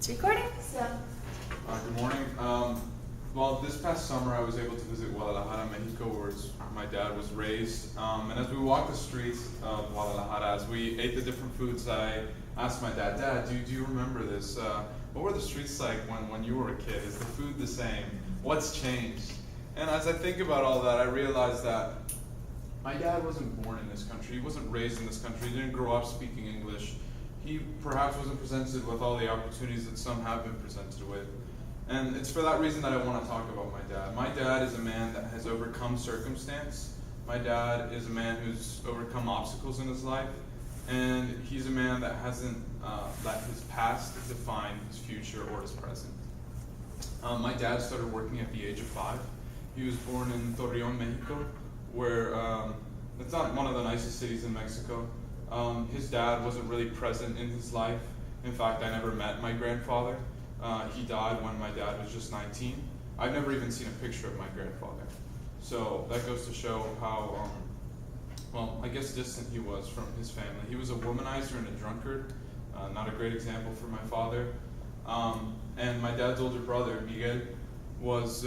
It's recording. Good morning. Well, this past summer I was able to visit Guadalajara, Mexico, where my dad was raised. And as we walked the streets of Guadalajara, as we ate the different foods, I asked my dad, do you remember this? What were the streets like when you were a kid? Is the food the same? What's changed? And as I think about all that, I realized that my dad wasn't born in this country. He wasn't raised in this country. He didn't grow up speaking English. He perhaps wasn't presented with all the opportunities that some have been presented with. And it's for that reason that I want to talk about my dad. My dad is a man that has overcome circumstance. My dad is a man who's overcome obstacles in his life. And he's a man that hasn't let his past define his future or his present. My dad started working at the age of 5. He was born in Torreon, Mexico, where it's not one of the nicest cities in Mexico. His dad wasn't really present in his life. In fact, I never met my grandfather. He died when my dad was just 19. I've never even seen a picture of my grandfather. So that goes to show how, I guess distant he was from his family. He was a womanizer and a drunkard. Not a great example for my father. And my dad's older brother, Miguel, was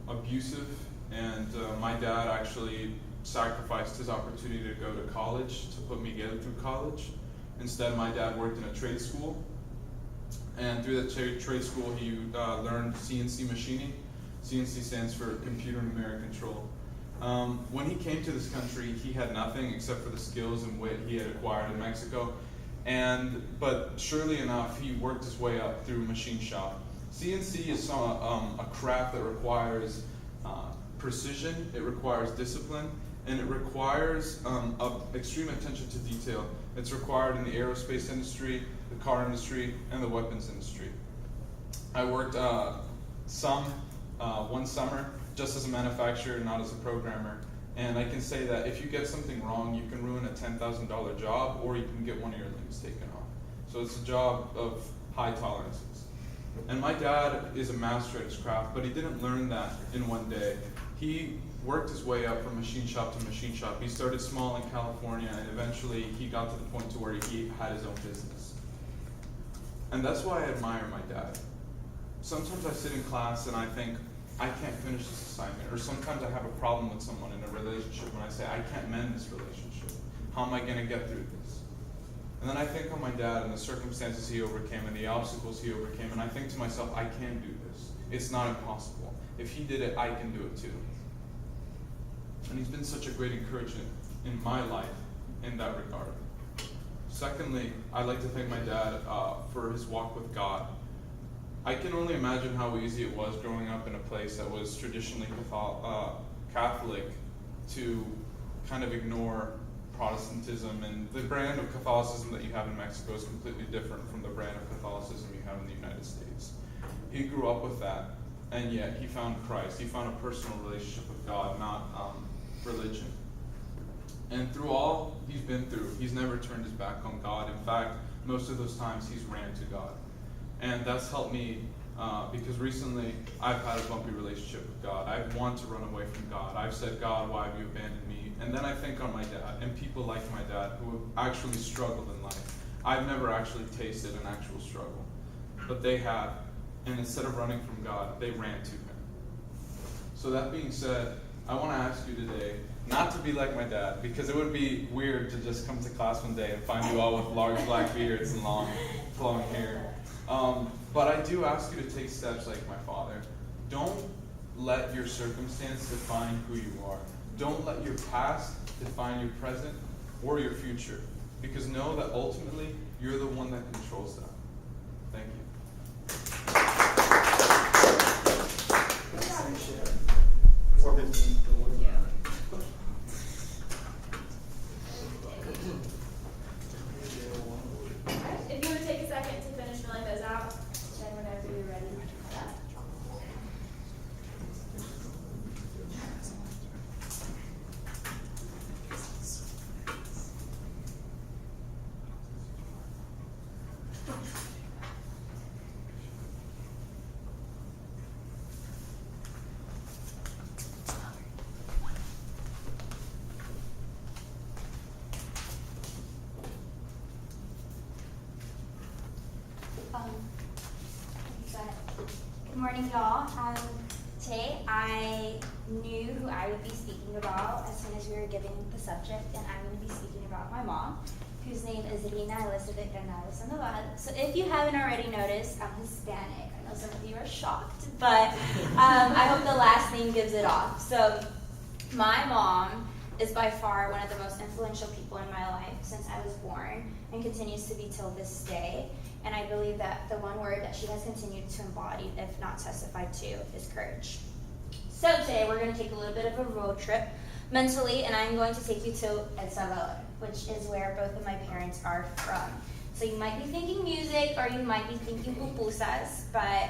abusive, and my dad actually sacrificed his opportunity to go to college to put Miguel through college. Instead, my dad worked in a trade school, and through that trade school he learned CNC machining. CNC stands for computer numeric control. When he came to this country, he had nothing except for the skills and wit he had acquired in Mexico, but surely enough, he worked his way up through machine shop. CNC is a craft that requires precision, it requires discipline, and it requires extreme attention to detail. It's required in the aerospace industry, the car industry, and the weapons industry. I worked one summer just as a manufacturer, not as a programmer, and I can say that if you get something wrong, you can ruin a $10,000 job, or you can get one of your limbs taken off. So it's a job of high tolerances. And my dad is a master at his craft, but he didn't learn that in one day. He worked his way up from machine shop to machine shop. He started small in California, and eventually he got to the point to where he had his own business. And that's why I admire my dad. Sometimes I sit in class and I think, I can't finish this assignment. Or sometimes I have a problem with someone in a relationship and I say, I can't mend this relationship. How am I going to get through this? And then I think of my dad and the circumstances he overcame and the obstacles he overcame, and I think to myself, I can do this. It's not impossible. If he did it, I can do it too. And he's been such a great encouragement in my life in that regard. Secondly, I'd like to thank my dad for his walk with God. I can only imagine how easy it was growing up in a place that was traditionally Catholic to kind of ignore Protestantism, and the brand of Catholicism that you have in Mexico is completely different from the brand of Catholicism you have in the United States. He grew up with that, and yet he found Christ. He found a personal relationship with God, not religion. And through all he's been through, he's never turned his back on God. In fact, most of those times he's ran to God. And that's helped me because recently I've had a bumpy relationship with God. I've wanted to run away from God. I've said, God, why have you abandoned me? And then I think on my dad and people like my dad who have actually struggled in life. I've never actually tasted an actual struggle, but they have. And instead of running from God, they ran to him. So that being said, I want to ask you today not to be like my dad, because it would be weird to just come to class one day and find you all with large black beards and long flowing hair. But I do ask you to take steps like my father. Don't let your circumstance define who you are. Don't let your past define your present or your future, because know that ultimately you're the one that controls that. Thank you. If you would take a second to finish filling those out, then whenever you're ready. Good morning, y'all. Today I knew who I would be speaking about as soon as we were given the subject, and I'm going to be speaking about my mom, whose name is Rina Elizabeth Granado Sandoval. So if you haven't already noticed, I'm Hispanic. I know some of you are shocked, but I hope the last name gives it off. So my mom is by far one of the most influential people in my life since I was born and continues to be till this day. And I believe that the one word that she has continued to embody, if not testified to, is courage. So today we're going to take a little bit of a road trip mentally, and I'm going to take you to El Salvador, which is where both of my parents are from. So you might be thinking music, or you might be thinking pupusas, but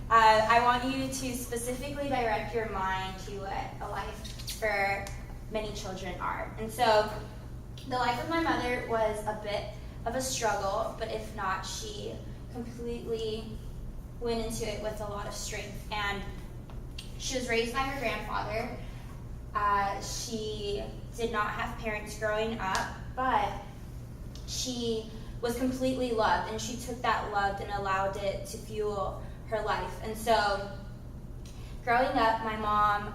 I want you to specifically direct your mind to what a life for many children are. And so the life of my mother was a bit of a struggle, but if not, she completely went into it with a lot of strength. And she was raised by her grandfather. She did not have parents growing up, but she was completely loved, and she took that love and allowed it to fuel her life. And so growing up, my mom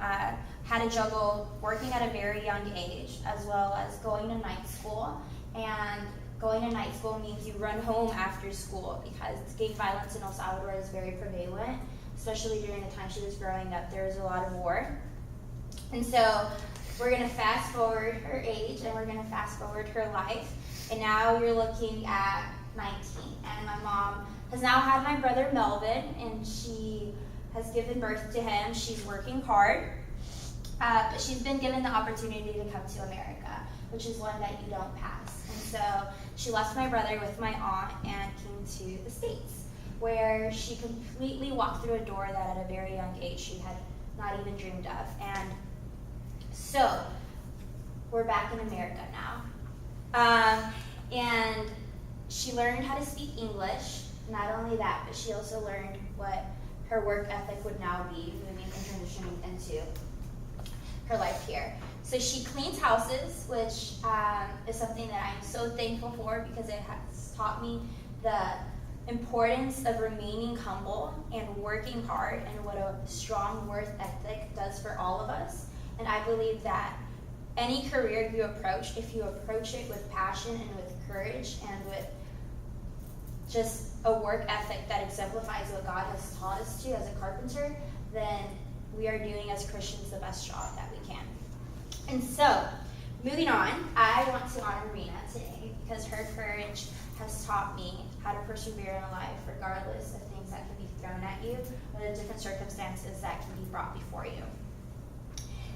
had to juggle working at a very young age as well as going to night school. And going to night school means you run home after school because gang violence in El Salvador is very prevalent, especially during the time she was growing up. There was a lot of war. And so we're going to fast forward her age, and we're going to fast forward her life. And now you're looking at 19. And my mom has now had my brother Melvin, and she has given birth to him. She's working hard, but she's been given the opportunity to come to America, which is one that you don't pass. And so she left my brother with my aunt and came to the States, where she completely walked through a door that at a very young age she had not even dreamed of. And so we're back in America now. And she learned how to speak English. Not only that, but she also learned what her work ethic would now be, moving and transitioning into her life here. So she cleans houses, which is something that I'm so thankful for because it has taught me the importance of remaining humble and working hard, and what a strong work ethic does for all of us. And I believe that any career you approach, if you approach it with passion and with courage and with just a work ethic that exemplifies what God has taught us to as a carpenter, then we are doing as Christians the best job that we can. And so, moving on, I want to honor Rina today because her courage has taught me how to persevere in life regardless of things that can be thrown at you or the different circumstances that can be brought before you.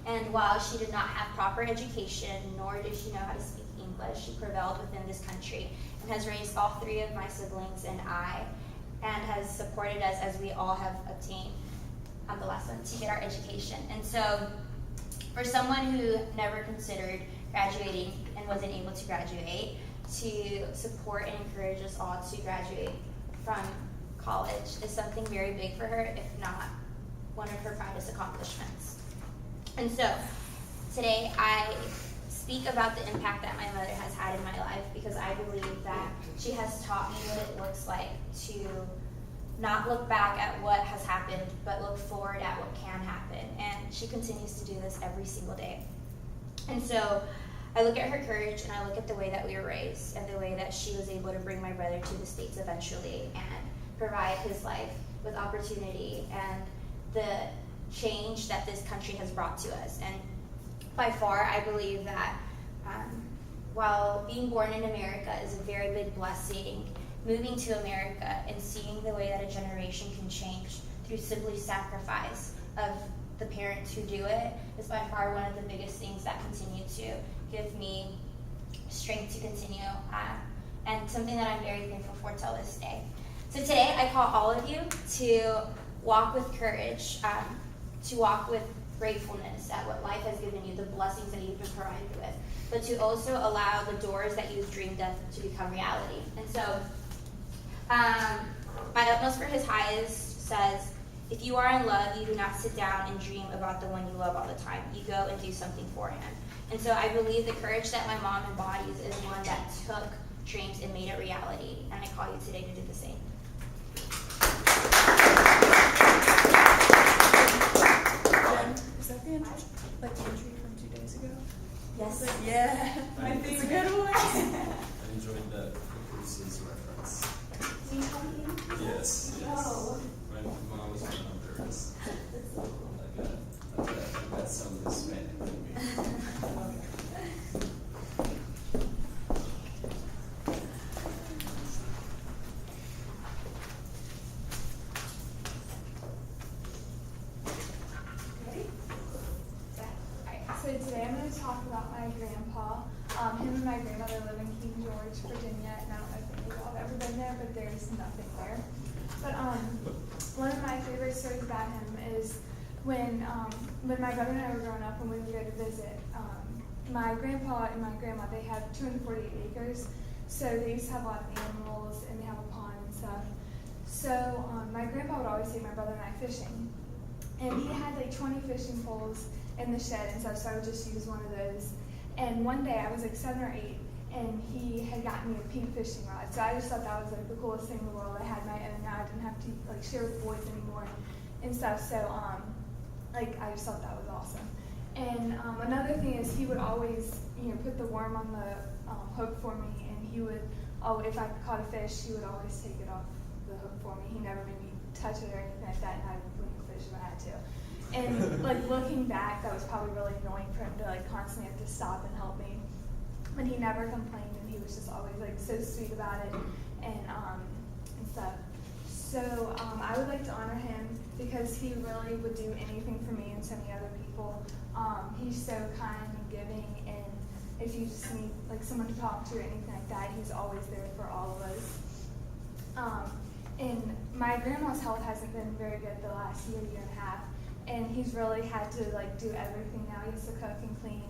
And while she did not have proper education, nor did she know how to speak English, she prevailed within this country and has raised all three of my siblings and I, and has supported us as we all have obtained, I'm the last one, to get our education. And so, for someone who never considered graduating and wasn't able to graduate, to support and encourage us all to graduate from college is something very big for her, if not one of her proudest accomplishments. And so, today I speak about the impact that my mother has had in my life because I believe that she has taught me what it looks like to not look back at what has happened, but look forward at what can happen. And she continues to do this every single day. And so I look at her courage, and I look at the way that we were raised and the way that she was able to bring my brother to the States eventually and provide his life with opportunity and the change that this country has brought to us. And by far, I believe that while being born in America is a very big blessing, moving to America and seeing the way that a generation can change through simply sacrifice of the parents who do it is by far one of the biggest things that continue to give me strength to continue, and something that I'm very thankful for till this day. So today I call all of you to walk with courage, to walk with gratefulness at what life has given you, the blessings that you've been provided with, but to also allow the doors that you've dreamed of to become reality. And so my utmost for his highest says, if you are in love, you do not sit down and dream about the one you love all the time. You go and do something for him. And so I believe the courage that my mom embodies is one that took dreams and made it reality. And I call you today to do the same. Yes. Oh. When I was in Honduras, I got some Hispanic in me. Ready? Alright, so today I'm going to talk about my grandpa. Him and my grandmother live in King George, Virginia, and I don't know if any of y'all have ever been there, but there's nothing there. But one of my favorite stories about him is when my brother and I were growing up and we would go to visit. My grandpa and my grandma, they have 248 acres, so they used to have a lot of animals and they have a pond and stuff. So my grandpa would always take my brother and I fishing. And he had like 20 fishing poles in the shed and stuff, so I would just use one of those. And one day I was like 7 or 8, and he had gotten me a pink fishing rod. So I just thought that was like the coolest thing in the world. I had my own now. I didn't have to like share with boys anymore and stuff. So like I just thought that was awesome. And another thing is he would always put the worm on the hook for me, and he would if I caught a fish, he would always take it off the hook for me. He never made me touch it or anything like that, and I wouldn't fish if I had to. And like looking back, that was probably really annoying for him to like constantly have to stop and help me. But he never complained, and he was just always like so sweet about it and stuff. So I would like to honor him because he really would do anything for me and so many other people. He's so kind and giving, and if you just need like someone to talk to or anything like that, he's always there for all of us. And my grandma's health hasn't been very good the last year and a half, and he's really had to like do everything now. He has to cook and clean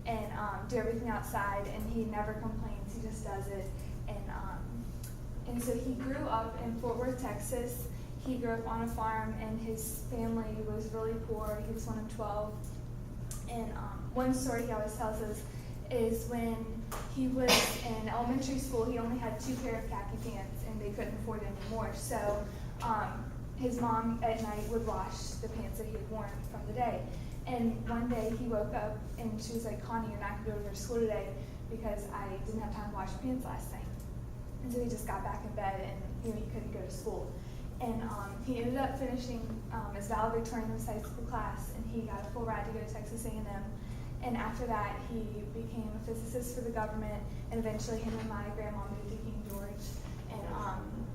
and do everything outside, and he never complains. He just does it. And so he grew up in Fort Worth, Texas. He grew up on a farm, and his family was really poor. He was one of 12. And one story he always tells us is when he was in elementary school, he only had 2 pair of khaki pants, and they couldn't afford any more. So his mom at night would wash the pants that he had worn from the day. And one day he woke up, and she was like, "Connie, you're not going to go to school today because I didn't have time to wash pants last night." And so he just got back in bed, and he couldn't go to school. And he ended up finishing his valedictorian of his high school class, and he got a full ride to go to Texas A&M. And after that, he became a physicist for the government, and eventually him and my grandma moved to King George. And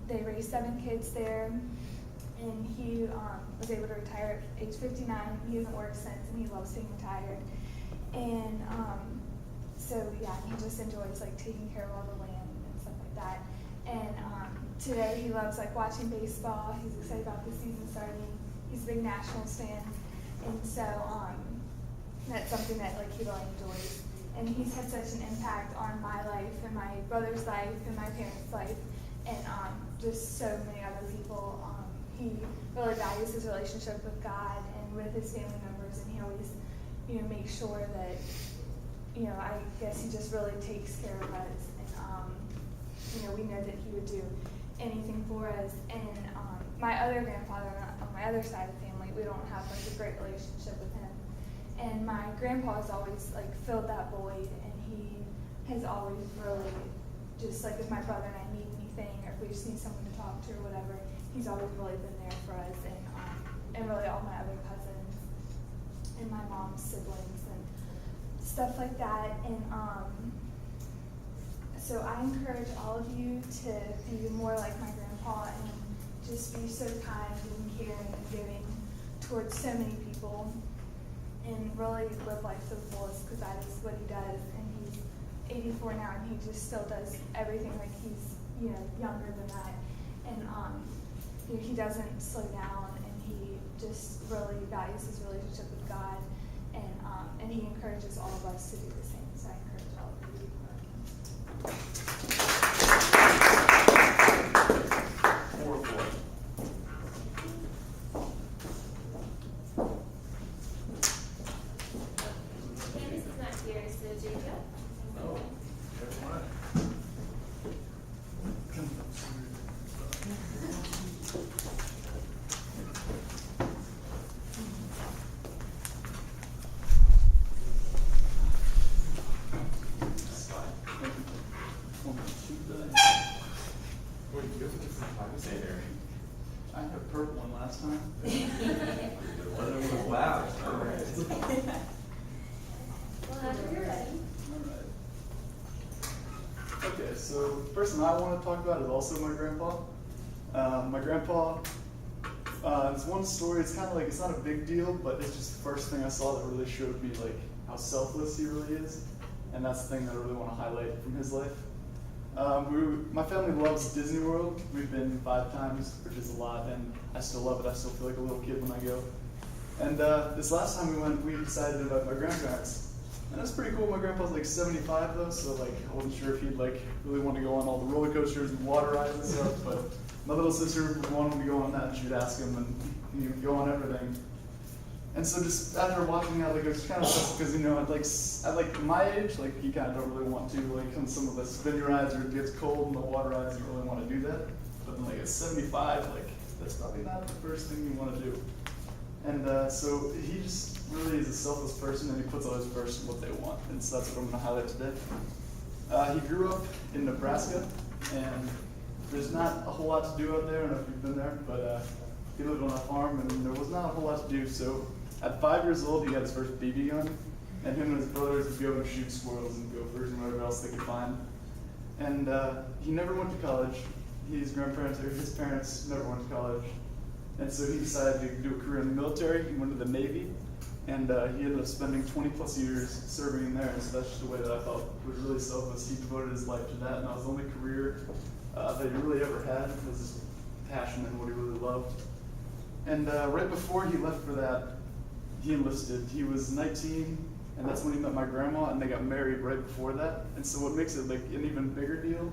they raised 7 kids there, and he was able to retire at age 59. He hasn't worked since, and he loves being retired. And so yeah, he just enjoys like taking care of all the land and stuff like that. And today he loves like watching baseball. He's excited about the season starting. He's a big Nationals fan, and so that's something that like he really enjoys. And he's had such an impact on my life and my brother's life and my parents' life, and just so many other people. He really values his relationship with God and with his family members, and he always, makes sure that, I guess he just really takes care of us, and we know that he would do anything for us. And my other grandfather on my other side of the family, we don't have like a great relationship with him. And my grandpa has always like filled that void, and he has always really just like if my brother and I need anything, or if we just need someone to talk to or whatever, he's always really been there for us, and really all my other cousins and my mom's siblings and stuff like that. And so I encourage all of you to be more like my grandpa and just be so kind and caring and giving towards so many people, and really live life to the fullest, because that is what he does. And he's 84 now, and he just still does everything like he's younger than that. And he doesn't slow down, and he just really values his relationship with God, and he encourages all of us to do the same. So I encourage all of you to be more like him. 4-4. Candace is not here, so Jacob. No. Never mind. had a purple one last time. Weather was loud. Well, after you're ready. Alright. Okay, so the person I want to talk about is also my grandpa. My grandpa, it's one story, it's kind of like, it's not a big deal, but it's just the first thing I saw that really showed me like how selfless he really is. And that's the thing that I really want to highlight from his life. My family loves Disney World. We've been 5 times, which is a lot, and I still love it. I still feel like a little kid when I go. And this last time we went, we decided to invite my grandparents. And that's pretty cool. My grandpa's like 75 though, so like I wasn't sure if he'd like really want to go on all the roller coasters and water rides and stuff. But my little sister wanted to go on that, and she'd ask him, and he'd go on everything. And so just after watching that, like it was kind of tough because at like my age, like you kind of don't really want to like on some of the spin rides or it gets cold and the water rides, you don't really want to do that. But then like at 75, like that's probably not the first thing you want to do. And so he just really is a selfless person, and he puts others first in what they want. And so that's what I'm going to highlight today. He grew up in Nebraska, and there's not a whole lot to do out there. I don't know if you've been there, but he lived on a farm, and there was not a whole lot to do. So at 5 years old, he got his first BB gun, and him and his brothers would go and shoot squirrels and gophers and whatever else they could find. And he never went to college. His parents never went to college. And so he decided to do a career in the military. He went to the Navy, and he ended up spending 20 plus years serving in there. And so that's just a way that I thought was really selfless. He devoted his life to that, and that was the only career that he really ever had, was his passion and what he really loved. And right before he left for that, he enlisted. He was 19, and that's when he met my grandma, and they got married right before that. And so what makes it like an even bigger deal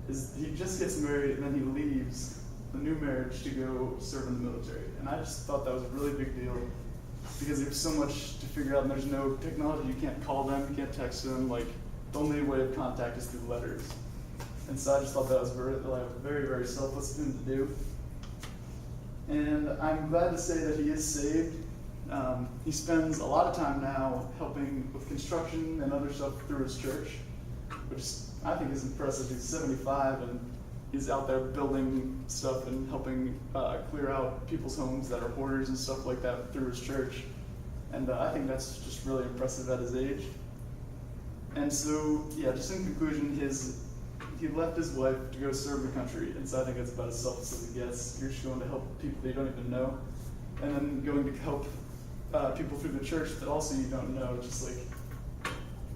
is he just gets married, and then he leaves the new marriage to go serve in the military. And I just thought that was a really big deal because there's so much to figure out, and there's no technology. You can't call them, you can't text them. Like the only way of contact is through letters. And so I just thought that was very, very selfless of him to do. And I'm glad to say that he is saved. He spends a lot of time now helping with construction and other stuff through his church, which I think is impressive. He's 75 and he's out there building stuff and helping clear out people's homes that are hoarders and stuff like that through his church. And I think that's just really impressive at his age. And so, yeah, just in conclusion, he left his wife to go serve the country, and so I think that's about as selfless as it gets. You're just going to help people that you don't even know, and then going to help people through the church that also you don't know. Just like,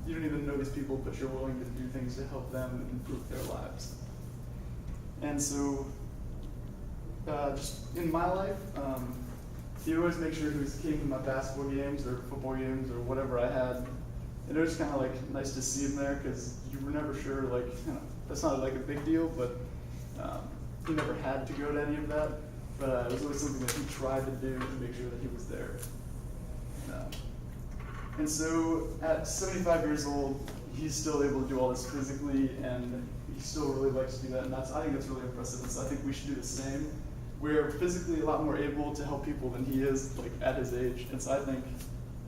you don't even know these people, but you're willing to do things to help them and improve their lives. And so, just in my life, he always made sure he came to my basketball games or football games or whatever I had. And it was kind of like nice to see him there because you were never sure, like, you know, that's not like a big deal, but he never had to go to any of that. But it was always something that he tried to do to make sure that he was there. And so at 75 years old, he's still able to do all this physically, and he still really likes to do that. And I think that's really impressive. And so I think we should do the same. We're physically a lot more able to help people than he is, like at his age. And so I think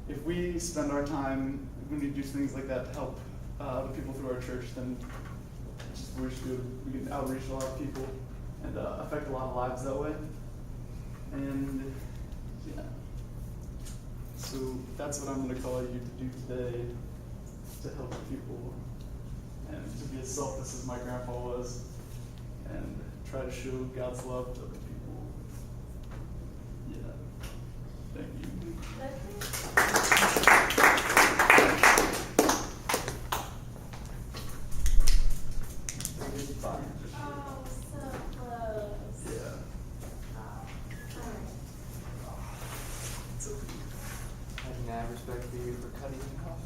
if we spend our time when we do things like that to help other people through our church, then just we should do. We can outreach a lot of people and affect a lot of lives that way. And yeah, so that's what I'm going to call you to do today, to help people and to be as selfless as my grandpa was, and try to show God's love to other people. Yeah. Thank you. Oh, so close. Yeah. Alright. It's okay. I can have respect for you for cutting it off.